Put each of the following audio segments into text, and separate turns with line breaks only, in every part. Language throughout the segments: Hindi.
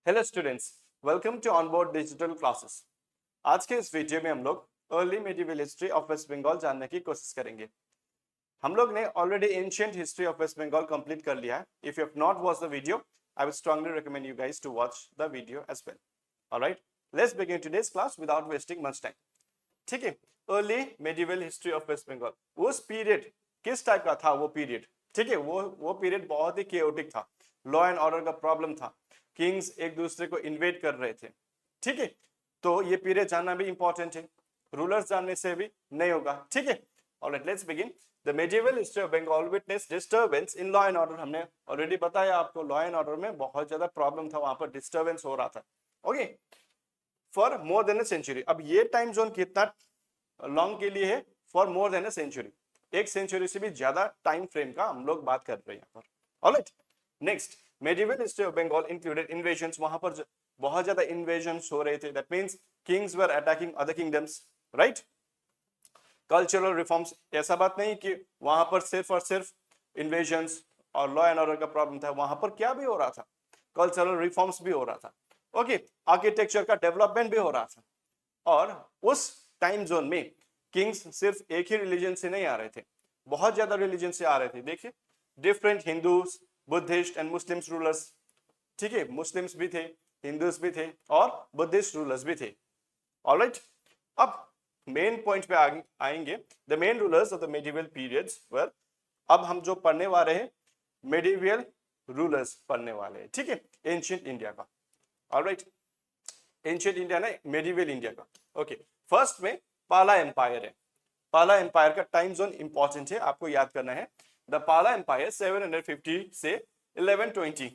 Hello students, welcome to onboard digital classes. आज के इस वीडियो में हम लोग early medieval history of West Bengal जानने की कोशिश करेंगे। हम लोग ने already ancient history of West Bengal complete कर लिया है। If you have not watch the video, I would strongly recommend you guys to watch the video as well. Alright, let's begin today's class without wasting much time. ठीक है, early medieval history of West Bengal, उस पीरियड किस टाइप का था वो पीरियड। ठीक है, वो पीरियड बहुत ही केओटिक था। लॉ एंड ऑर्डर का प्रॉब्लम था, किंग्स एक दूसरे को इन्वेड कर रहे थे। ठीक है, तो ये पीरियड जानना भी इंपॉर्टेंट है, रूलर्स जानने से भी नहीं होगा। ठीक है, alright, let's begin. The medieval history of Bengal witness disturbance in law and order. हमने ऑलरेडी बताया आपको, लॉ एंड ऑर्डर में बहुत ज्यादा प्रॉब्लम था, वहां पर डिस्टर्बेंस हो रहा था। Okay, for more than a century. अब ये टाइम जोन कितना लॉन्ग के लिए है? For more than a century, एक सेंचुरी से भी ज्यादा टाइम फ्रेम का हम लोग बात कर रहे हैं यहाँ पर। Alright, next, medieval history of Bengal included invasions. वहां पर बहुत ज्यादा इन्वेजन्स हो रहे थे, that means kings were attacking other kingdoms, right. Cultural reforms, ऐसा बात नहीं कि वहां पर सिर्फ और सिर्फ इन्वेजन्स और लॉ एंड ऑर्डर का प्रॉब्लम था, वहां पर क्या भी हो रहा था? कल्चरल रिफॉर्म्स भी हो रहा था। ओके, आर्किटेक्चर का डेवलपमेंट भी हो रहा था। और उस टाइम जोन में किंग्स सिर्फ एक ही रिलीजन से नहीं आ रहे थे, बहुत ज्यादा रिलीजन से आ रहे थे। देखिए, different Hindus, Buddhist and Muslims rulers. ठीक है, मुस्लिम्स भी थे, हिंदूज भी थे और बुद्धिस्ट रूलर्स भी थे। ऑलराइट, अब मेन पॉइंट पे आएंगे। The main rulers of the medieval periods were, अब हम जो पढ़ने वाले हैं मेडिवल रूलर्स पढ़ने वाले हैं। ठीक है, एंशिएंट इंडिया का। ऑलराइट, एंशिएंट इंडिया ना, मेडिवल इंडिया का। ओके, फर्स्ट में पाला एम्पायर है। पाला एम्पायर का टाइम जोन इंपॉर्टेंट है, आपको याद करना है। द पाला एम्पायर 750 से 1120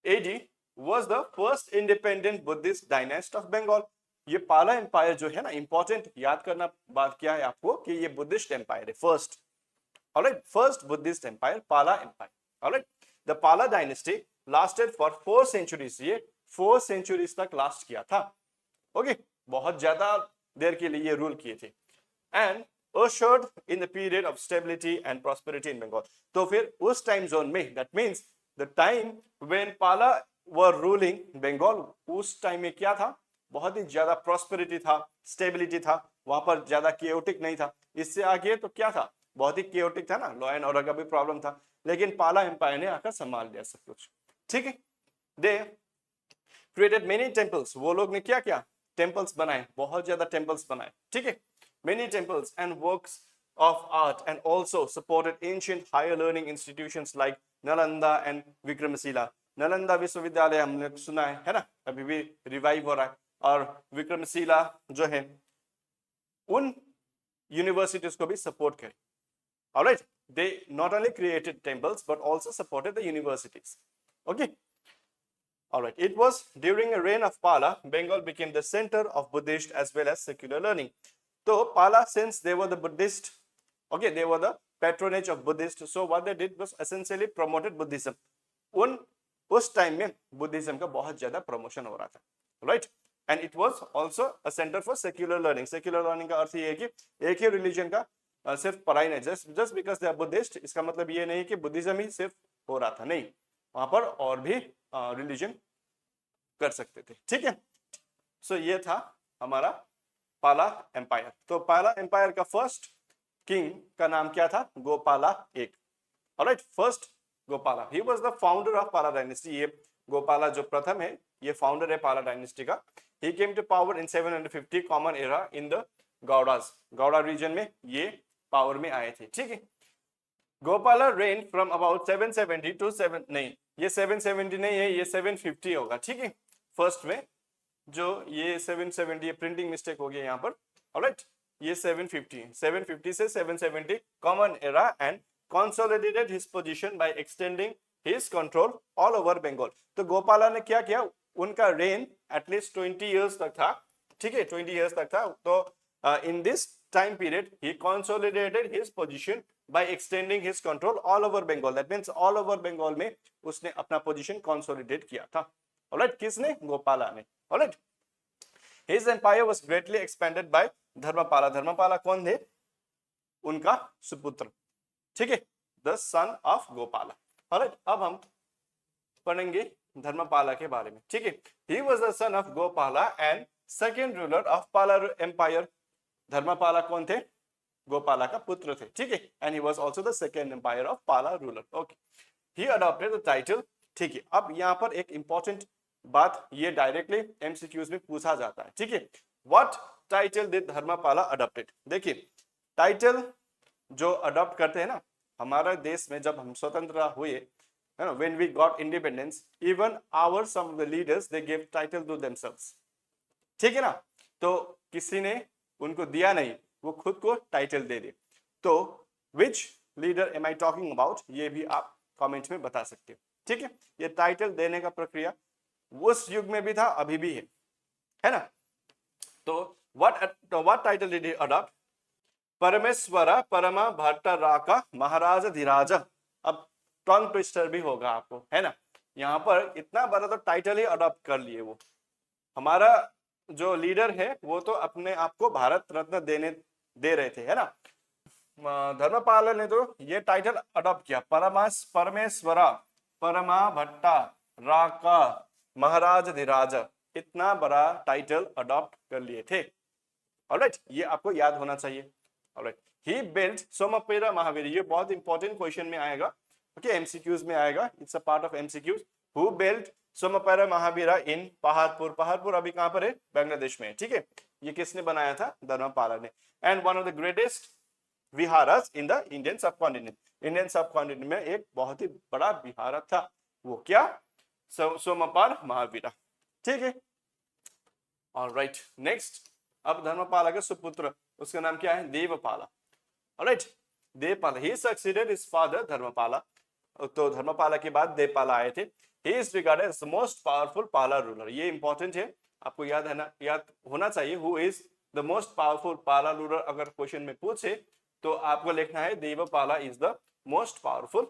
AD was the first independent Buddhist dynasty of Bengal। ये पाला एम्पायर जो है ना, इंपॉर्टेंट याद करना बात क्या है आपको कि ये बुद्धिस्ट एम्पायर है, first. Alright, first Buddhist empire, Pala empire. Alright, the Pala dynasty lasted for 4 centuries. ये 4 सेंचुरीज तक लास्ट किया था। ओके, बहुत ज्यादा देर के लिए ये रूल किए थे। And assured in the period of stability and prosperity in Bengal। तो फिर उस टाइम जोन में, that means the time when Pala were ruling Bengal, उस टाइम में क्या था? बहुत ही ज्यादा प्रॉस्पेरिटी था, स्टेबिलिटी था, वहां पर ज्यादा केओटिक नहीं था। इससे आगे तो क्या था? बहुत ही केओटिक था ना, लॉ एंड ऑर्डर का भी प्रॉब्लम था, लेकिन पाला एम्पायर ने आकर संभाल लिया सब कुछ। ठीक है, दे क्रिएटेड मेनी टेम्पल्स। वो लोग ने क्या किया? टेम्पल्स बनाए, बहुत ज्यादा टेम्पल्स बनाए। ठीक है, many temples and works of art, and also supported ancient higher learning institutions like Nalanda and Vikramashila। Nalanda विश्वविद्यालय हमने सुना है ना, अभी भी रिवाइव हो रहा है। और विक्रमशिला जो है, उन यूनिवर्सिटीज को भी सपोर्ट करे। Alright, they not only created temples but also supported the universities। okay, alright, it was during a reign of Pala Bengal became the center of Buddhist as well as secular learning। तो Pala, since they were the Buddhist, okay, they were the patronage of Buddhist, so what they did was essentially promoted Buddhism। उस टाइम में बुद्धिज्म का बहुत ज्यादा प्रमोशन हो रहा था, right. And it was also a centre for secular learning. Secular learning का अर्थ ये है कि एक ही रिलीजन का सिर्फ पढ़ाई नहीं, just because they are Buddhist, इसका मतलब ये नहीं कि बुद्धिज्म ही सिर्फ हो रहा था, नहीं, वहां पर और भी रिलीजन कर सकते थे। ठीक है, सो ये था हमारा पाला एम्पायर। तो पाला एम्पायर का फर्स्ट किंग का नाम क्या था? गोपाला एक। Alright, first Gopala, he was the founder of पाला डायनेस्टी। ये गोपाला जो प्रथम है, ये फाउंडर है पाला डायनेस्टी का। He came to power in 750 common era in the Gaudas. Gauda region में ये पावर में आए थे। ठीक है, Gopala reign from about 770 to 7, नहीं, ये 770 नहीं है, ये 750 होगा। ठीक है, फर्स्ट में जो ये 770, ये प्रिंटिंग मिस्टेक हो गया यहाँ पर। ऑलराइट, ये 750 से 770 common era and consolidated his position by extending his control all over Bengal। तो गोपाला ने क्या किया? उनका रेन एटलीस्ट 20 इयर्स तक था। ठीक है, 20 इयर्स तक था। तो in this time period he consolidated his position by extending his control all over Bengal। that means all over Bengal में उसने अपना पोजीशन कंसोलिडेट किया था। ऑलराइट, किसने? गोपाला ने। Alright, his empire was greatly expanded by Dharmapala. Dharmapala कौन थे? उनका सुपुत्र। ठीक है, the son of Gopala. Alright, अब हम पढ़ेंगे धर्मपाला के बारे में, ठीक है। He was the son of Gopala and second ruler of Pala empire. Dharmapala कौन थे? गोपाला का पुत्र थे, ठीक है। And he was also the second empire of Pala ruler. Okay, he adopted the title, ठीक है। अब यहाँ पर एक इंपॉर्टेंट बात, ये डायरेक्टली एमसीक्यूज में पूछा जाता है, ठीक है। What title did Dharmapala adopted? देखिए, टाइटल जो अडॉप्ट करते हैं ना, हमारा देश में जब हम स्वतंत्र हुए, है ना, when we got independence, even our some of the leaders they give title to themselves, ठीक है ना। तो किसी ने उनको दिया नहीं, वो खुद को टाइटल दे दे। तो which leader am I talking about, ये भी आप कमेंट में बता सकते हो, ठीक है। ये टाइटल देने का प्रक्रिया उस युग में भी था, अभी भी है ना। तो what title did he adopt? परमेश्वरा परमा भट्टराका महाराज धीराज। अब टंग ट्विस्टर भी होगा आपको, है ना। यहाँ पर इतना बड़ा तो टाइटल ही अडॉप्ट कर लिए वो। हमारा जो लीडर है वो तो अपने आप को भारत रत्न दे रहे थे, है ना। धर्मपाल ने तो ये टाइटल अडॉप्ट किया, परमेश्वरा परमा भट्टा राका महाराज धीराज, इतना बड़ा टाइटल अडॉप्ट कर लिए थे। ऑलराइट, ये आपको याद होना चाहिए। ऑलराइट, ही बिल्ट सोमपेरा महावीर, ये बहुत इंपॉर्टेंट क्वेश्चन में आएगा, ओके, एमसीक्यूज में आएगा, it's a part of MCQs. Who built Somapura Mahavihara in Paharpur? Paharpur अभी कहां पर है? बांग्लादेश में, ठीक है। ये किसने बनाया था? धर्मपाला ने। And one of the greatest viharas in the Indian subcontinent, Indian subcontinent में एक बहुत ही बड़ा विहार था, वो क्या? सोमपाल महावीरा, ठीक है। ऑलराइट, नेक्स्ट, अब धर्मपाला के सुपुत्र, उसका नाम क्या है? Devapala. Alright, Devapala, he succeeded his father Dharmapala. तो धर्मपाला के बाद देवपाला आए थे। He is regarded as the most powerful Pala ruler, ये इंपॉर्टेंट है, आपको याद होना चाहिए। Who is the most powerful Pala ruler? अगर क्वेश्चन में पूछे तो आपको लिखना है Devapala is the most powerful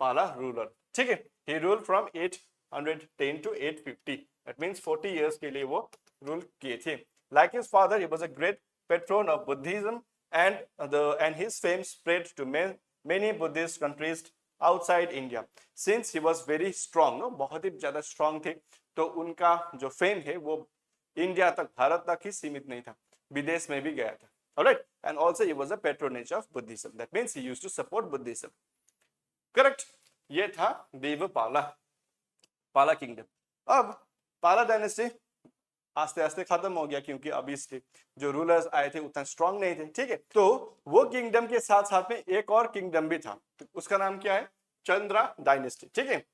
Pala ruler, ठीक है। He ruled from 810 to 850, that means 40 years के लिए वो रूल किए थे। Like his father, he was a great patron of Buddhism, and his fame spread to many Buddhist countries outside India. Since he was very strong, no, बहुत ही ज्यादा strong थे, तो उनका जो फेम है वो इंडिया तक, भारत तक ही सीमित नहीं था, विदेश में भी गया था। Alright, and also he was a patronage of Buddhism. That means he used to support Buddhism. Correct? ये था देवपाला, पाला किंगडम। अब पाला डायनेस्टी आस्ते आस्ते खत्म हो गया, क्योंकि अभी इसके जो रूलर्स आए थे उतना स्ट्रांग नहीं थे, ठीक है। तो वो किंगडम के साथ साथ में एक और किंगडम भी था, तो उसका नाम क्या है? चंद्रा डायनेस्टी, ठीक है।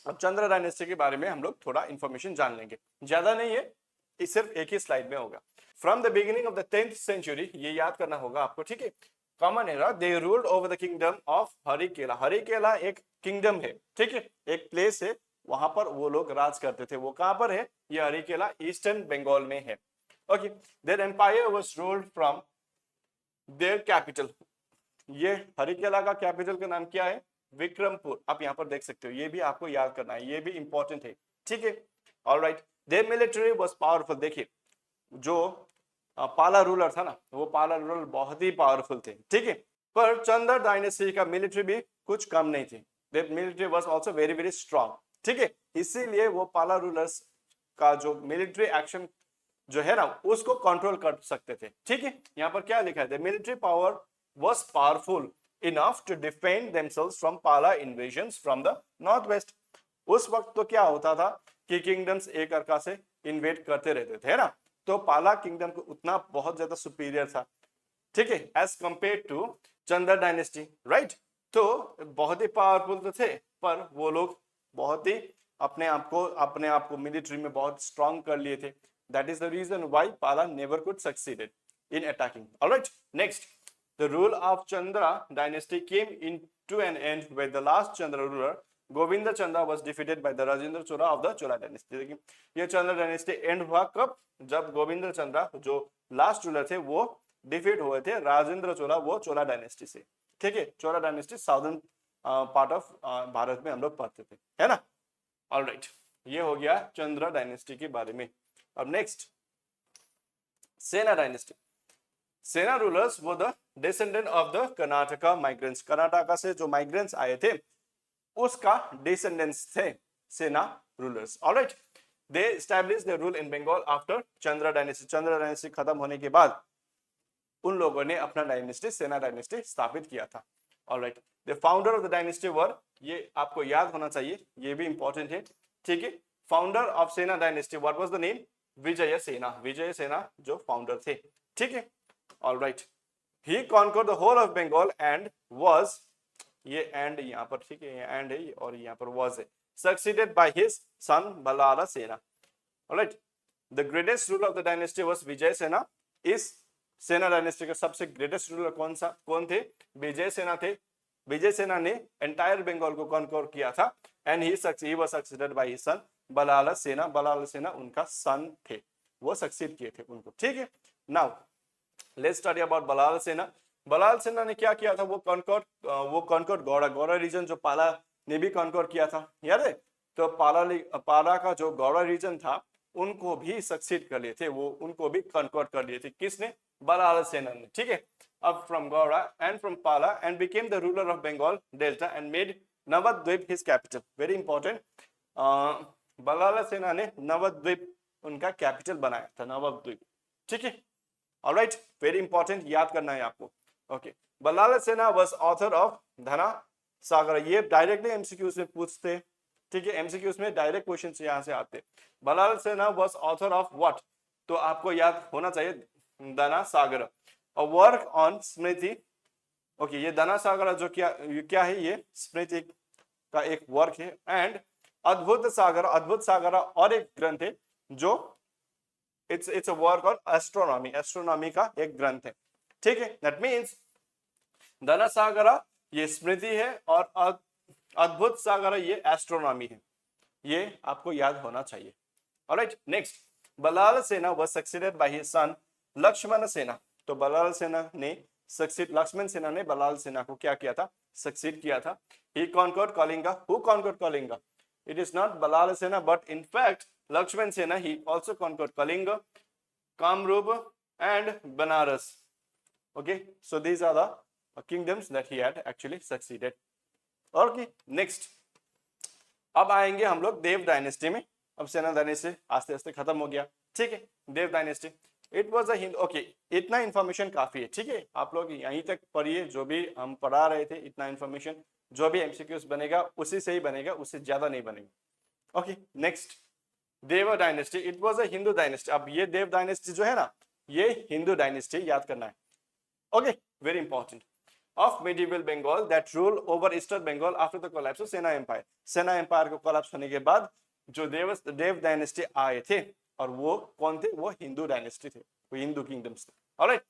अब चंद्रा डायनेस्टी के बारे में हम लोग थोड़ा इंफॉर्मेशन जान लेंगे, ज्यादा नहीं है, सिर्फ एक ही स्लाइड में होगा। From the beginning of the 10th century, ये याद करना होगा आपको, ठीक है। Common era, they ruled over the kingdom of Harikela. Harikela एक किंगडम है, ठीक है, एक प्लेस है, वहां पर वो लोग राज करते थे। वो कहां पर है? ये हरिकेला ईस्टर्न बंगाल में है। Okay, their empire was ruled from their capital. ये हरिकेला का कैपिटल का नाम क्या है? विक्रमपुर। आप यहाँ पर देख सकते हो, ये भी आपको याद करना है, ये भी इंपॉर्टेंट है, ठीक है। Alright, their military was powerful. देखिए, जो पाला रूलर था ना, वो पाला रूलर बहुत ही पावरफुल थे, ठीक है। पर चंद्र डायनेस्टी का मिलिट्री भी कुछ कम नहीं थी, their military was also very very strong, ठीक है। इसीलिए वो पाला रूलर्स का जो मिलिट्री एक्शन जो है ना, उसको कंट्रोल कर सकते थे, ठीक है। यहाँ पर क्या लिखा है? The military power was powerful enough to defend themselves from Pala invasions from the north west. उस वक्त तो क्या होता था कि किंगडम्स एक अर्का से इन्वेड करते रहते थे, है ना। तो पाला किंगडम को उतना बहुत ज्यादा सुपीरियर था, ठीक है, as compare to Chandra dynasty, right. तो बहुत ही पावरफुल तो थे, पर वो लोग बहुत ही अपने आप को मिलिट्री में बहुत स्ट्रांग कर लिए थे। That is the reason why Pala never could succeeded in attacking. Alright, next, the rule of Chandra dynasty came into an end when the last Chandra ruler Govinda Chandra was defeated by the Rajendra Chola of the Chola dynasty. देखिए, ये चंद्र डायनेस्टी एंड हुआ कब? जब गोविंद चंद्र जो लास्ट रूलर थे वो डिफीट हुए थे राजेंद्र चोला, वो चोला डायनेस्टी से, ठीक है। Chola dynasty southern part of Bharat में हम लोग पढ़ते थे, है ना। ऑलराइट, ये हो गया चंद्र डायनेस्टी के बारे में। अब नेक्स्ट, सेना डायनेस्टी। सेना रूलर्स वो the descendant of the Karnataka migrants. Karnataka से जो माइग्रेंट्स आए थे उसका डिसेंडेंट्स थे सेना rulers. All right, they established their rule in Bengal after Chandra dynasty. Chandra dynasty खत्म होने के बाद उन लोगों ने अपना डायनेस्टी सेना डायनेस्टी स्थापित किया था. All right, the founder of the dynasty were, ये आपको याद होना चाहिए, ये भी इंपॉर्टेंट है. ठीक है, founder of Sena dynasty, what was the name? Vijay Sena. Vijay Sena जो फाउंडर थे. ठीक है. All right, he conquered the whole of Bengal and was, ये एंड यहाँ पर, ठीक है, ये एंड है और यहाँ पर वाज है, succeeded by his son Ballala Sena. All right, the greatest ruler of the dynasty was Vijay Sena. इस सेना डायनेस्टी का सबसे ग्रेटेस्ट रूलर कौन थे? विजय सेना थे. विजय सेना ने एंटायर बंगाल को कॉन्कर किया था and he was succeeded by his son Ballala सेना. बलाला सेना उनका सन थे, वो सक्सीड किए थे उनको. ठीक है. Now let's study about Balala सेना. बलाला सेना ने क्या किया था? वो कॉन्कर गौड़ा रीजन जो पाला ने भी कॉन्कर किया था, याद है? तो पाला का जो गौड़ा रीजन था उनको भी सक्सीड कर लिए थे, वो उनको भी कॉन्कर कर लिए थे. किसने? बलाला सेना ने. ठीक है. अब from Gauda and from Pala and became the ruler of Bengal delta and made Nabadwip his capital. Very important. Ballala Sena ने नवद्वीप उनका कैपिटल बनाया था, नवद्वीप. ठीक है. ऑलराइट, वेरी इंपॉर्टेंट, याद करना है आपको. ओके, बलाला सेना वाज ऑथर ऑफ धना सागर. ये डायरेक्टली एमसीक्यूज में पूछते. ठीक है, एमसीक्यूज में डायरेक्ट क्वेश्चंस यहां से आते. बलाला सेना वाज ऑथर ऑफ व्हाट? तो आपको याद होना चाहिए Dana Sagara, a work on Smriti. Okay, ये धना सागर जो क्या है? ये स्मृति का एक वर्क है. एंड अद्भुत सागर और एक ग्रंथ है जो it's a work on astronomy का एक ग्रंथ है. ठीक है. दैट मींस धना सागर ये स्मृति है और अद्भुत सागर ये एस्ट्रोनॉमी है. ये आपको याद होना चाहिए. Alright, next, Ballal Sena was succeeded by his son Lakshman Sena. तो बलाल सेना ने लक्ष्मण सेना ने बलाल सेना को क्या किया था? सक्सीड किया था. He conquered Kalinga. Who conquered Kalinga? It is not Balala Sena, but in fact, Lakshman Sena, he also conquered Kalinga, Kamrup, and Banaras. Okay, so these are the kingdoms that he had actually succeeded. Okay, next. अब आएंगे हम लोग देव डायनेस्टी में. अब सेना डायनेस्टी आस्ते आस्ते खत्म हो गया. ठीक है, Deva dynasty. It was a Hindu. Okay, इतना इंफॉर्मेशन काफी है. ठीक है, आप लोग यहीं तक पढ़िए. जो भी हम पढ़ा रहे थे, इतना इंफॉर्मेशन, जो भी एमसीक्यूज बनेगा उसी से ही बनेगा, उससे ज्यादा नहीं बनेगा. Okay, next, Deva dynasty. It was a Hindu dynasty. अब ये देव डायनेस्टी जो है ना, ये हिंदू डायनेस्टी, याद करना है. Okay, very important. Of medieval Bengal that rule over eastern Bengal after the collapse of Sena empire. Sena empire को कोलैप्स होने के बाद जो देव डायनेस्टी आए थे, और वो कौन थे? वो हिंदू डायनेस्टी थे, वो हिंदू किंगडम्स थे. ऑलराइट.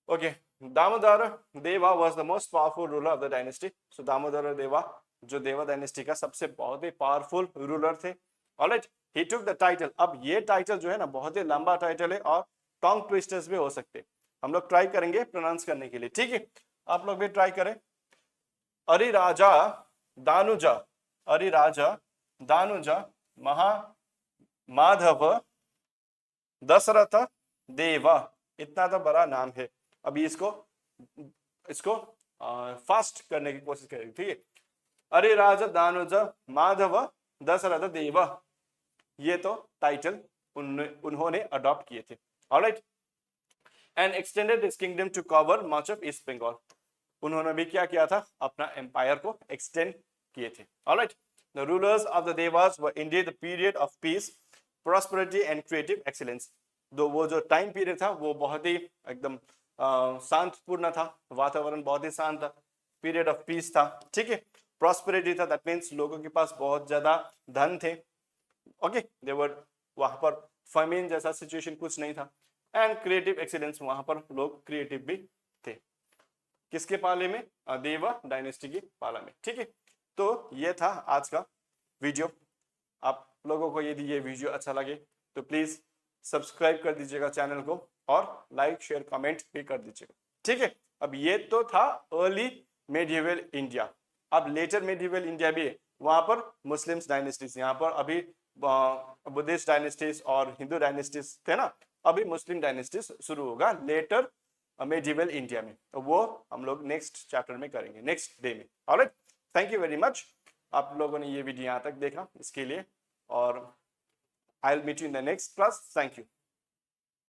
ओके, दामोदर देवा was the most powerful ruler of the dynasty. So Damodar देवा जो देवा डायनेस्टी का सबसे बहुत ही पावरफुल रूलर थे. Alright, he took the title. अब ये टाइटल जो है ना, बहुत ही लंबा टाइटल है और टंग ट्विस्टर्स भी हो सकते. हम लोग ट्राई करेंगे प्रोनाउंस करने के लिए. ठीक है, आप लोग भी ट्राई करें. अरिराजा दानुजा, अरिराजा दानुजा महा माधव दशरथ देवा. इतना तो बड़ा नाम है. अभी इसको फास्ट करने की कोशिश करेंगे. ठीक है, अरिराजा दानुज माधव दशरथ देव, ये तो टाइटल उन्होंने अडॉप्ट किए थे. Alright, and extended his kingdom to cover much of east Bengal. उन्होंने भी क्या किया था? अपना एम्पायर को एक्सटेंड किए थे. Alright, the rulers of the Dewas were Indeed the period of peace, prosperity and creative excellence. वो जो टाइम पीरियड था वो बहुत ही एकदम शांतपूर्ण था, वातावरण बहुत ही शांत था, पीरियड ऑफ पीस था. ठीक है, प्रॉस्पेरिटी था, दैट मींस लोगों के पास बहुत ज्यादा धन थे. ओके, देवर वहां पर फैमिन जैसा सिचुएशन कुछ नहीं था. एंड क्रिएटिव एक्सीलेंस, वहां पर लोग क्रिएटिव भी थे. किसके पाले में? देवा डायनेस्टी की पाला में. ठीक है, तो ये था आज का वीडियो. आप लोगों को यदि ये वीडियो अच्छा लगे तो प्लीज सब्सक्राइब कर दीजिएगा चैनल को और लाइक शेयर कमेंट भी कर दीजिएगा. ठीक है, अब ये तो था अर्ली मेडिएवल इंडिया. अब लेटर मेडिएवल इंडिया भी है, वहां पर मुस्लिम्स डायनेस्टीज, यहाँ पर अभी बुद्धिस्ट डायनेस्टीज और हिंदू डायनेस्टीज थे ना, अभी मुस्लिम डायनेस्टीज शुरू होगा लेटर मेडिएवल इंडिया में. तो वो हम लोग नेक्स्ट चैप्टर में करेंगे, नेक्स्ट डे में. Alright, thank you very much. आप लोगों ने ये वीडियो यहाँ तक देखा, इसके लिए और I will meet you in the next class. Thank you.